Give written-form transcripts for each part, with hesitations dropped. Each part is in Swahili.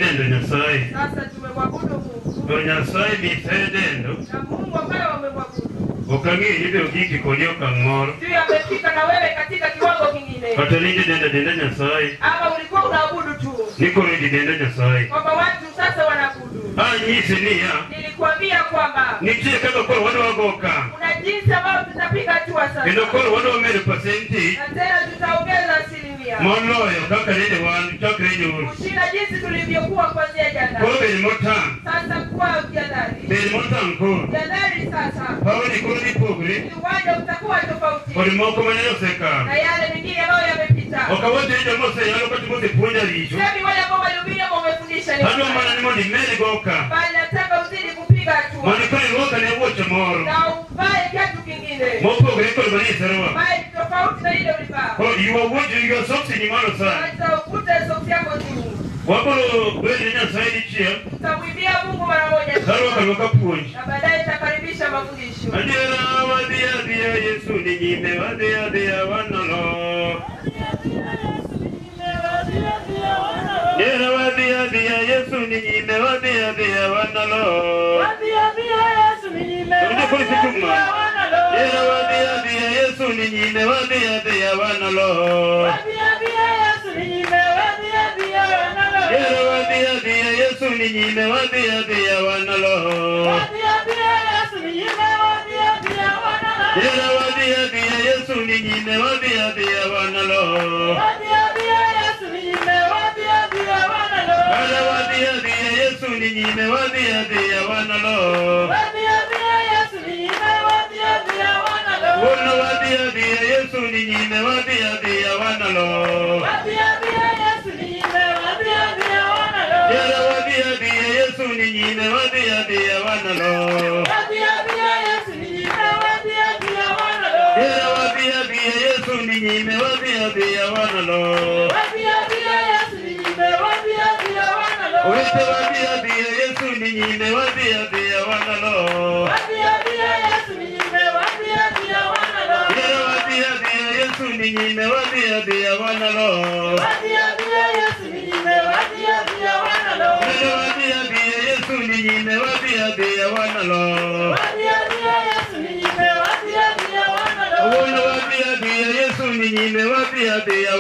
dendo Nyasaye. Sasa tumemwabudu Mungu. Nyasaye ni dendo. Na Mungu ambaye wamemwabudu. Ukangii hivyo giki konyo kang'oro. Sio amefika na wewe katika kiwango kingine. Katalinde denda Nyasaye. Ama ulikuwa unaabudu tu. Niko rudi denda Nyasaye. Kwamba watu sasa wanaabudu. Nyisi niya. Nilikwambia kwamba nitie kama kwa wale wagoka. Kuna jinsi ambayo tutapiga hatua sasa. Ndio kwa wale wamele pasenti. Na tena tutaongeza asilimia. Moloyo kaka nende wanu chakrenyo. Kushinda jinsi tulivyokuwa kuanzia jana. Kwa beli motan. Sasa kwa jadari. Beli motan ko. Jadari sasa. Pauli kuni pogre. Uwanja utakuwa tofauti. Kwa moko maneno seka. Na yale mengine ambayo yamepita. Wakawote ndio mose yalo kwa tumote punja licho. Sasa wale ambao walihubiri wamefundisha leo. Hano maana ni modi mele goka. Bali nataka uzidi kupiga hatua. Mwana kwa roka ni wote moro. Na uvae kiatu kingine. Mopo greko bani sarwa. Bali tofauti na ile ulivaa. Oh, you are watching your socks ni maro sana. Sasa ukute socks yako juu. Wapolo wewe Nyasaye chia. Tutamwimbia Mungu mara moja. Sarwa kaloka punji. Na baadaye tutakaribisha mafundisho. Adira wadia Yesu ni nyime wadia wanalo. Dera wadia Yesu ni nyime wadia wanalo. Wadia Yesu ni nyime wadia wanalo. Dera wadia Yesu ni nyime wadia wanalo. Wadia Yesu ni nyime wadia wanalo. Dera wadia Yesu ni nyime wadia wanalo. Wadia Yesu ni nyime wadia wanalo. Dera wadia Yesu ni nyime wadia wanalo. Wadia Yesu ni nyime wadia wanalo. Dera wadia Yesu ni nyime wadia wanalo. Wadia Yesu ni nyime wadia wanalo. Wona wadia Yesu ni nyime wadia wanalo. Wadia Yesu ni nyime wadia wanalo. Dera wadia Yesu ni nyime wadia wanalo. Wadia Yesu ni nyime wadia wanalo. Dera wadia Yesu ni nyime wadia wanalo. Wadia Yesu ni nyime wadia wanalo. Wete wadia Yesu ni nyime wadia wanalo. Wadia Yesu ni nyime wadia wanalo. Dera wadia Yesu ni nyime wadia wanalo. Wadia Yesu ni nyime wadia wanalo. Dera wadia Yesu ni nyime wadia wanalo. Wadia Yesu ni nyime wadia wanalo. Wona wadia Yesu ni nyime wadia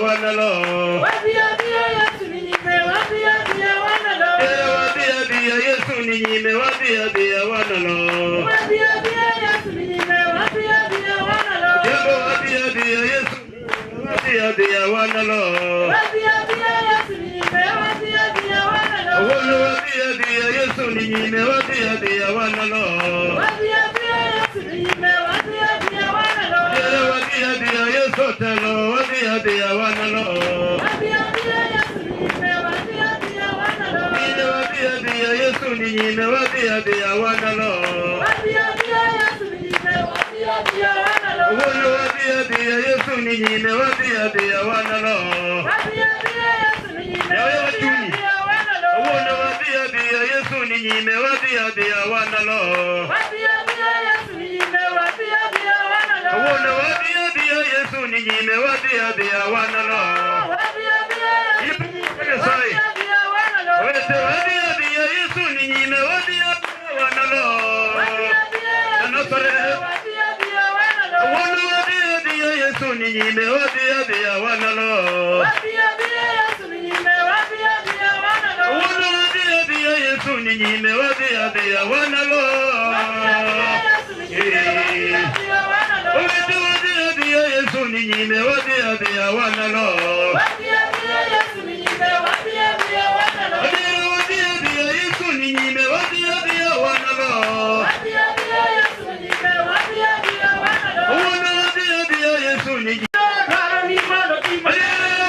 wanalo. Wadia Yesu ni nyime wadia wanalo. Dera wadia Yesu ni nyime wadia wanalo. Wadia Yesu ni nyime wadia wanalo. Dera wadia Yesu wadia wanalo. Wadia Yesu ni nyime wadia wanalo. Wona wadia Yesu ni nyime wadia wanalo. Wadia Yesu ni nyime wadia wanalo. Dera wadia Yesu telo wadia wanalo. Wadia Yesu ni nyime wadia wanalo. Dera wadia Yesu ni nyime wadia wanalo. Wadia Yesu ni nyime wadia wanalo. Wona wadia Yesu ni nyime wadia wanalo. Wadia Yesu ni nyime Yawe wadia wachuni. wanalo. Wona wadia Yesu ni nyime wadia wanalo. Wadia Yesu ni nyime wadia wanalo. Wona wadia Yesu ni nyime wadia wanalo. Wadia Yesu ni nyime wadia wanalo. Wete wadia Yesu ni nyime wadia wanalo. Wadia wanalo. Wona wadia Yesu ni nyime wadia wanalo. Wadia Yesu ni nyime wadia wanalo. Wona wadia Yesu ni nyime wadia wanalo. Wete wadia Yesu ni nyime wadia wanalo. Wadia Yesu ni nyime wadia wanalo. Adira wadia Yesu ni nyime wadia wanalo. Wadia Yesu ni nyime wadia wanalo. Wona wadia Yesu ni nyime Ni mono timore.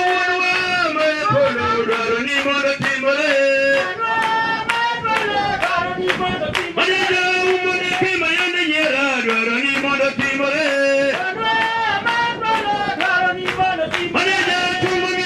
wona ma polo daro ni mono timore. Ni mono timore. Manija umone kima yande nyera daro ni mono timore. Manija tumone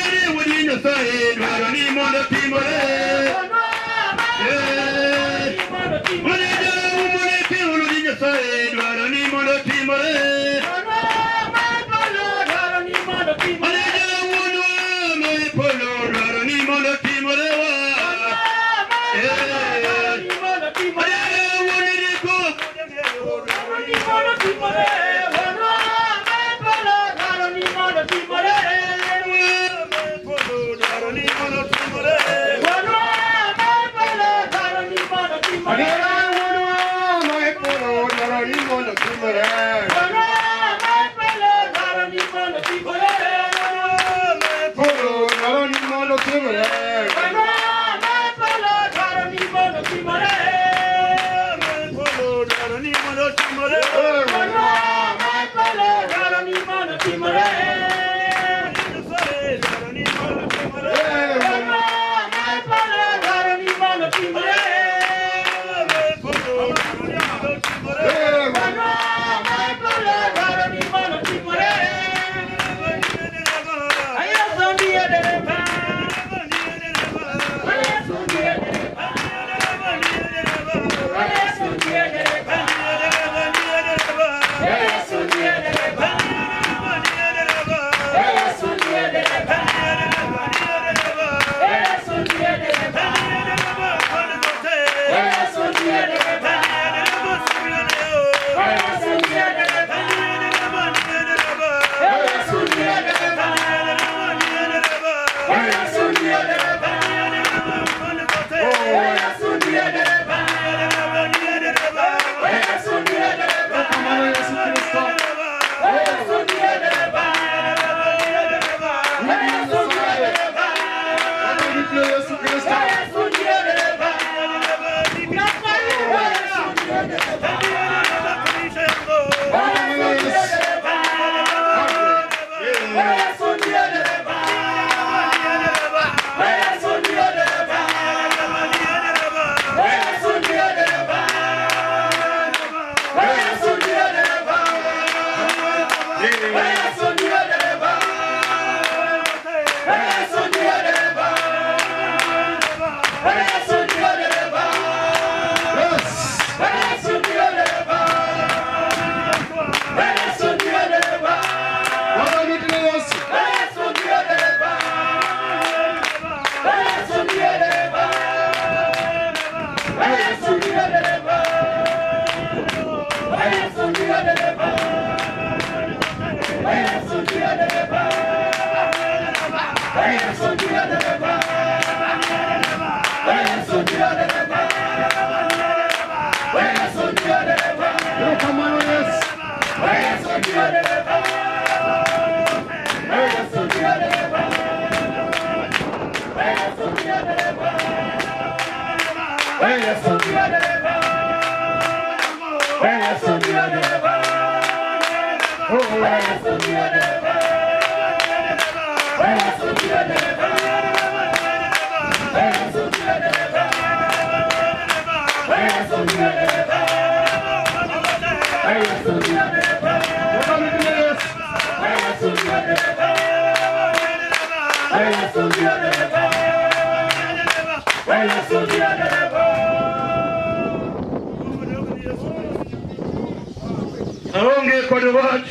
Aonge kwa watch.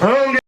Aonge